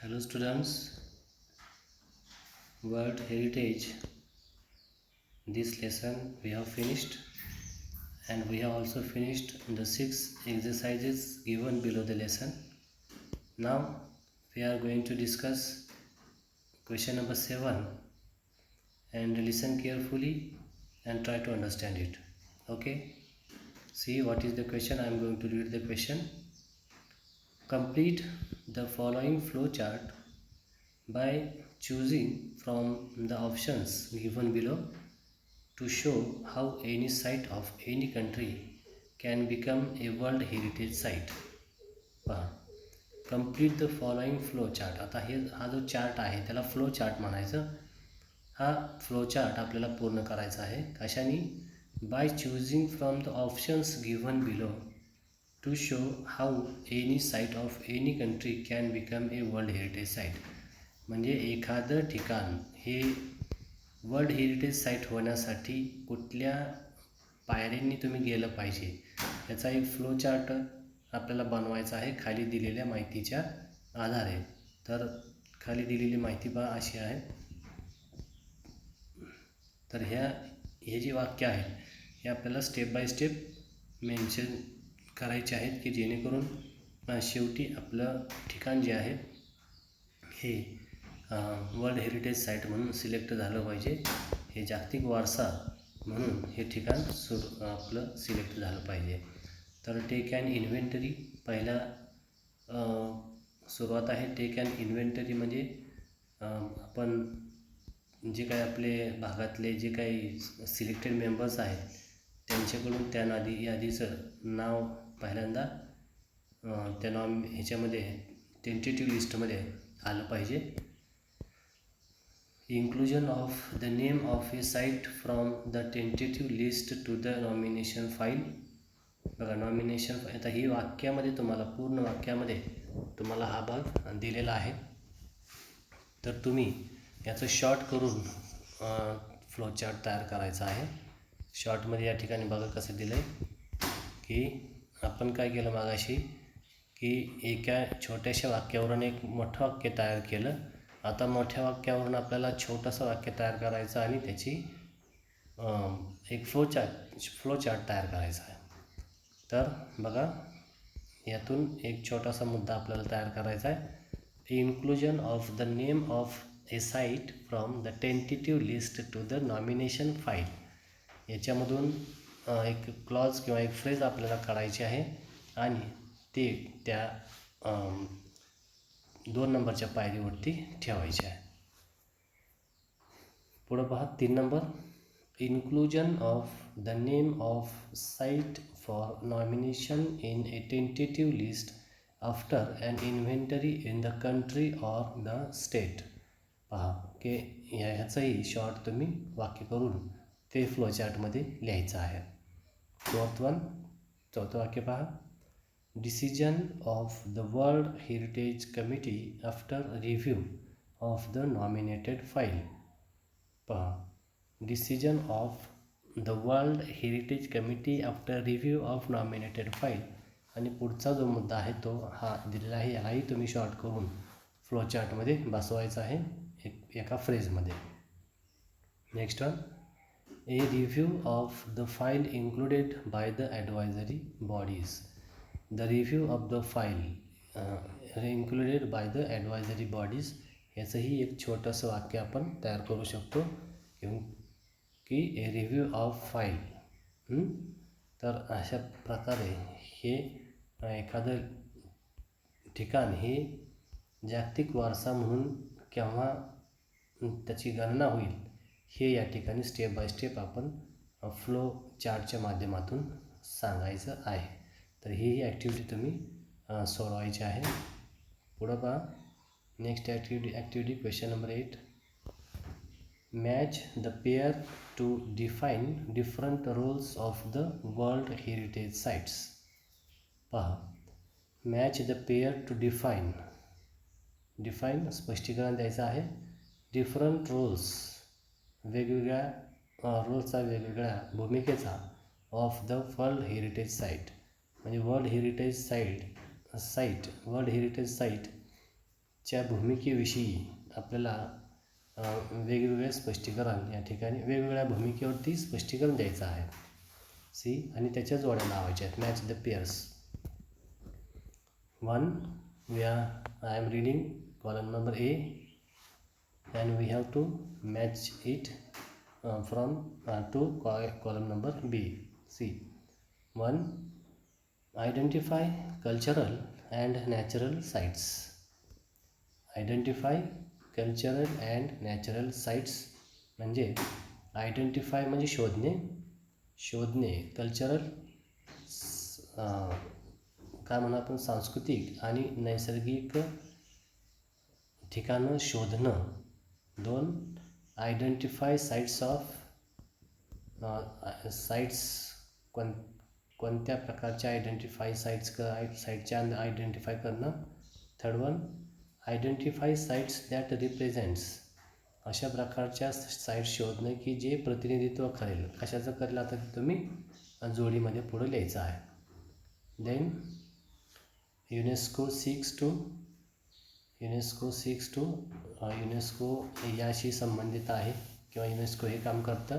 Hello students, World Heritage. This lesson we have finished, and we have also finished the 6 exercises given below the lesson. Now we are going to discuss question number 7, and listen carefully and try to understand it. Okay, see what is the question. I am going to read the question. Complete the following flow chart by choosing from the options given below to show how any site of any country can become a World Heritage Site. पहा, complete the following flow chart. आता हा जो chart आहे त्याला flow chart म्हणायचं. हा flow chart आपल्याला पूर्ण करायचा आहे कशाने? By choosing from the options given below to show how any site of any country can become a world heritage site. म्हणजे एखादं ठिकाण हे वर्ल्ड हेरिटेज साईट होण्यासाठी कुठल्या पायऱ्यांनी तुम्ही गेलं पाहिजे याचा एक फ्लो चार्ट आपल्याला बनवायचा आहे खाली दिलेल्या माहितीच्या आधारे. तर खाली दिलेली माहिती पहा अशी आहे. तर हे जे वाक्य आहेत हे आपल्याला स्टेप बाय स्टेप मेन्शन करायचे आहेत की जेणेकरून शेवटी आपलं ठिकाण जे आहे हे वर्ल्ड हेरिटेज साईट म्हणून सिलेक्ट झालं पाहिजे. हे जागतिक वारसा म्हणून हे ठिकाण आपलं सिलेक्ट झालं पाहिजे. तर टेक अँड इन्व्हेंटरी पहिला सुरुवात आहे. टेक अँड इन्व्हेंटरी म्हणजे आपण जे काही आपले भागातले जे काही सिलेक्टेड मेंबर्स आहेत त्यांच्याकडून त्या यादीचं नाव पहिल्यांदा त्या ह्याच्यामध्ये टेंटेटिव्ह लिस्टमध्ये आलं पाहिजे. Inclusion of the name of a site from the tentative list to the nomination file. बघा नॉमिनेशन आता ही वाक्यामध्ये तुम्हाला पूर्ण वाक्यामध्ये तुम्हाला हा भाग दिलेला आहे. तर तुम्ही याचं शॉर्ट करून फ्लो चार्ट तयार करायचा आहे. शॉर्टमध्ये या ठिकाणी बघा कसं दिलं आहे की आपण काय केलं मागाशी की एका छोट्याशा वाक्यावरून एक मोठं वाक्य तयार केलं. आता मोठ्या वाक्यावरून आपल्याला छोटंसं वाक्य तयार करायचं आणि त्याची एक फ्लो चार्ट तयार करायचा आहे. तर बघा यातून एक छोटासा मुद्दा आपल्याला तयार करायचा आहे. Inclusion of the name of a site from the tentative list to the nomination file. याच्यामधून एक क्लॉज किंवा एक फ्रेज आपल्याला काढायची आहे आणि ते त्या 2 नंबरच्या पायरीवरती ठेवायचे आहे. पुढं पहा 3 नंबर. Inclusion of the name of site for nomination in a tentative list after an inventory in the country or the state. पहा की ह्याचंही शॉर्ट तुम्ही वाक्य करून ते फ्लो चार्टमध्ये लिहायचं आहे. चौथं वाक्य पहा. Decision of the World Heritage Committee after review of the nominated file. पहा Decision of the World Heritage Committee after review of nominated file. आणि पुढचा जो मुद्दा आहे तो हा दिलेला आहे. यालाही तुम्ही शॉर्ट करून फ्लो चार्टमध्ये बसवायचा आहे एका फ्रेजमध्ये. Next one. A review of the file included by the advisory bodies. The review of the file included by the advisory bodies. याचंही एक छोटंसं वाक्य आपण तयार करू शकतो की ए रिव्ह्यू ऑफ फाईल. तर अशा प्रकारे हे एखादं ठिकाण हे जागतिक वारसा म्हणून केव्हा त्याची गणना होईल हे या ठिकाणी स्टेप बाय स्टेप आपण फ्लो चार्टच्या माध्यमातून सांगायचं आहे. तर ही ॲक्टिव्हिटी तुम्ही सोडवायची आहे. पुढं पहा next activity question number 8. Match the pair to define different roles of the world heritage sites. पहा match the pair to define स्पष्टीकरण द्यायचं आहे. डिफरंट रोल्स वेगवेगळ्या रोल्सचा वेगवेगळ्या भूमिकेचा of the world heritage site. म्हणजे वर्ल्ड हेरिटेज साईट च्या भूमिकेविषयी आपल्याला वेगवेगळे स्पष्टीकरण या ठिकाणी वेगवेगळ्या भूमिकेवरती स्पष्टीकरण द्यायचं आहे. सी आणि त्याच्या जोड्या लावायच्या आहेत. Match the pairs. 1 I am reading column number A and we have to match it from to column number B. See, 1. Identify cultural and natural sites. Identify cultural and natural sites म्हणजे identify म्हणजे शोधणे cultural काय म्हणू आपण सांस्कृतिक आणि नैसर्गिक ठिकाणं शोधणं. 2. आयडेंटिफाय साईट्स ऑफ साईट्स कोणत्या प्रकारच्या आयडेंटिफाय साईटच्या आयडेंटिफाय करणं. 3. आयडेंटिफाय साईट्स दॅट रिप्रेझेंट्स अशा प्रकारच्या साईट्स शोधणं की जे प्रतिनिधित्व करेल. कशाचं करेल आता तुम्ही जोडीमध्ये पुढे लिहायचं आहे. देन युनेस्को याशी संबंधित आहे किंवा युनेस्को हे काम करतं.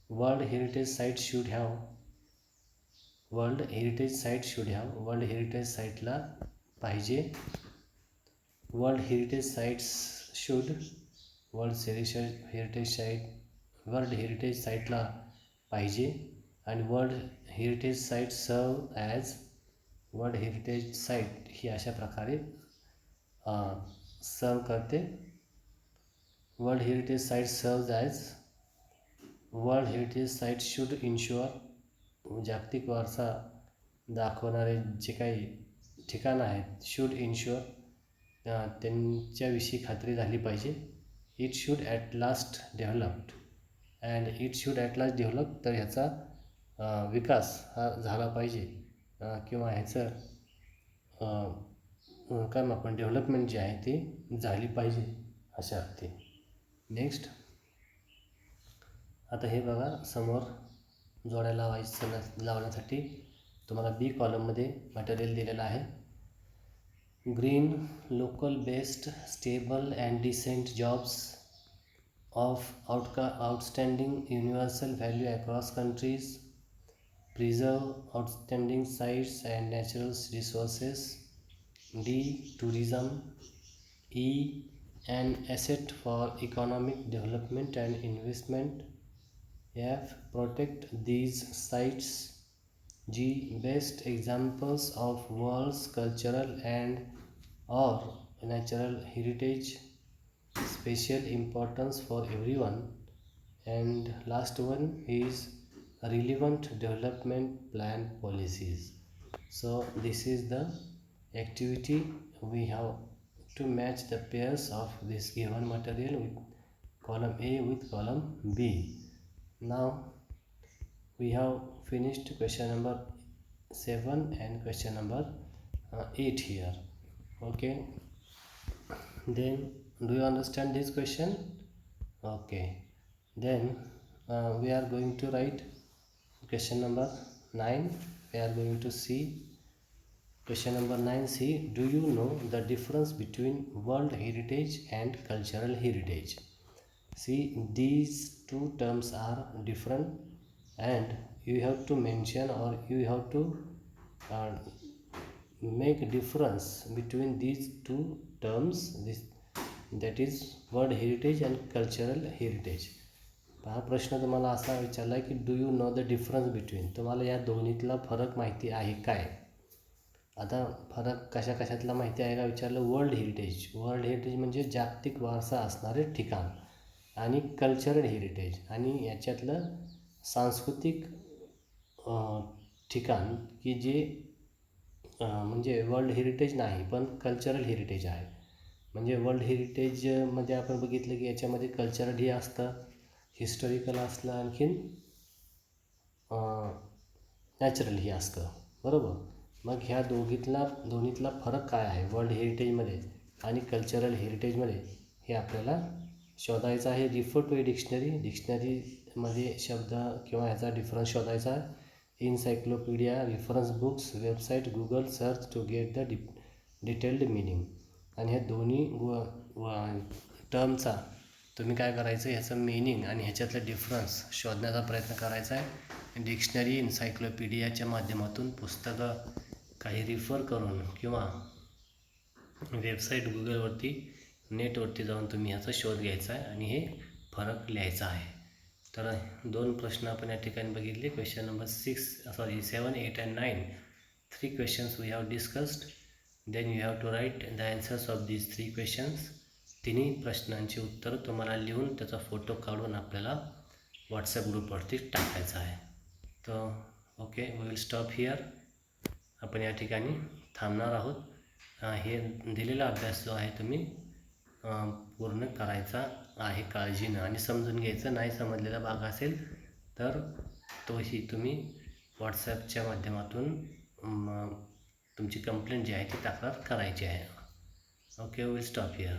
World heritage site should have world heritage साईटला पाहिजे. वर्ल्ड हेरिटेज साईटला पाहिजे आणि world heritage site world heritage site ही अशा प्रकारे सर्व करते. World heritage site world heritage site should ensure जागतिक वारसा दाखवणारे जे काही ठिकाणं आहेत शुड इन्शुअर त्यांच्याविषयी खात्री झाली पाहिजे. It should at last developed तर ह्याचा विकास हा झाला पाहिजे किंवा ह्याचं काय आपण डेव्हलपमेंट जी आहे ती झाली पाहिजे अशा अर्थी. नेक्स्ट आता हे बघा समोर जोड्या लावण्यासाठी तुम्हाला बी कॉलममध्ये मटेरियल दिलेलं आहे. Green local based stable and decent jobs of outstanding universal value across countries. Preserve outstanding sites and natural resources. D. Tourism. E. An asset for economic development and investment. F. Protect these sites. G. Best examples of world's cultural and or natural heritage. Special importance for everyone. And last one is relevant development plan policies. So this is the activity. We have to match the pairs of this given material with column A with column B. Now we have finished question number 7 and question number 8 here. Okay, then do you understand this question? Okay, then we are going to write question number 9. We are going to see question number 9. See, do you know the difference between world heritage and cultural heritage? See, these two terms are different and you have to mention or you have to make difference between these two terms, that is world heritage and cultural heritage. हा प्रश्न तुम्हाला असा विचारला आहे की do you know the difference between, तुम्हाला या दोन्हीतला फरक माहिती आहे काय. आता फरक कशातला माहिती आहे का विचारलं. वर्ल्ड हेरिटेज म्हणजे जागतिक वारसा असणारे ठिकाण आणि कल्चरल हेरिटेज आणि याच्यातलं सांस्कृतिक ठिकाण की जे म्हणजे वर्ल्ड हेरिटेज नाही पण कल्चरल हेरिटेज आहे. म्हणजे वर्ल्ड हेरिटेजमध्ये आपण बघितलं की याच्यामध्ये कल्चरल हे असतं, हिस्टॉरिकल असलं, आणखीन नॅचरल ही असतं, बरोबर. मग ह्या दोन्हीतला फरक काय आहे वर्ल्ड हेरिटेजमध्ये आणि कल्चरल हेरिटेजमध्ये हे आपल्याला शोधायचं आहे. रिफर टू ए डिक्शनरीमध्ये शब्द किंवा ह्याचा डिफरन्स शोधायचा आहे. Encyclopaedia, reference books, website, Google search to get the detailed meaning. आणि ह्या दोन्ही टर्मचा तुम्ही काय करायचं, ह्याचं मिनिंग आणि ह्याच्यातलं डिफरन्स शोधण्याचा प्रयत्न करायचा आहे. डिक्शनरी एन्सायक्लोपीडियाच्या माध्यमातून पुस्तकं काही रिफर करून किंवा वेबसाईट गुगलवरती नेटवरती जाऊन तुम्ही ह्याचा शोध घ्यायचा आहे आणि हे फरक लिहायचा आहे. तर 2 प्रश्न आपण या ठिकाणी बघितले. Question number 7, 8 and 9. 3 questions we have discussed. Then you have to write the answers of these 3 questions. तिन्ही प्रश्नांची उत्तर तुम्हाला लिहून त्याचा फोटो काढून आपल्याला व्हॉट्सॲप ग्रुपवरती टाकायचा आहे. तर okay, we will stop here. आपण या ठिकाणी थांबणार आहोत. हे दिलेला अभ्यास जो आहे तुम्ही पूर्ण करायचा आहे काळजीनं आणि समजून घ्यायचं. नाही समजलेला भाग असेल तर तोही तुम्ही व्हॉट्सॲपच्या माध्यमातून तुमची कंप्लेंट जी आहे ती तक्रार करायची आहे. Okay, will stop here.